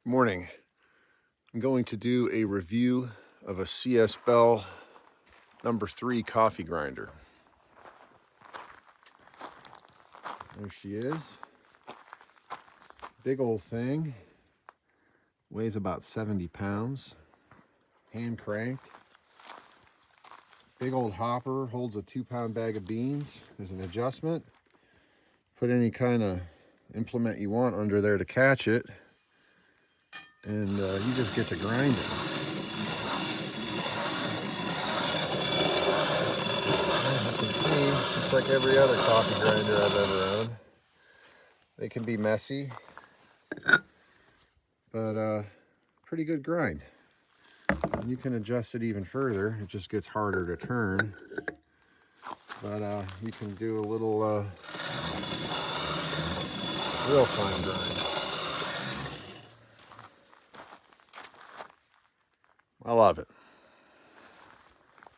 Morning. I'm going to do a review of a C.S Bell number 3 coffee grinder. There she is. Big old thing. Weighs about 70 pounds. Hand cranked. Big old hopper, holds a 2-pound bag of beans. There's an adjustment. Put any kind of implement you want under there to catch it. And you just get to grind it. Just like every other coffee grinder I've ever owned. They can be messy, but pretty good grind. And you can adjust it even further. It just gets harder to turn. But you can do a little real fine grind. I love it.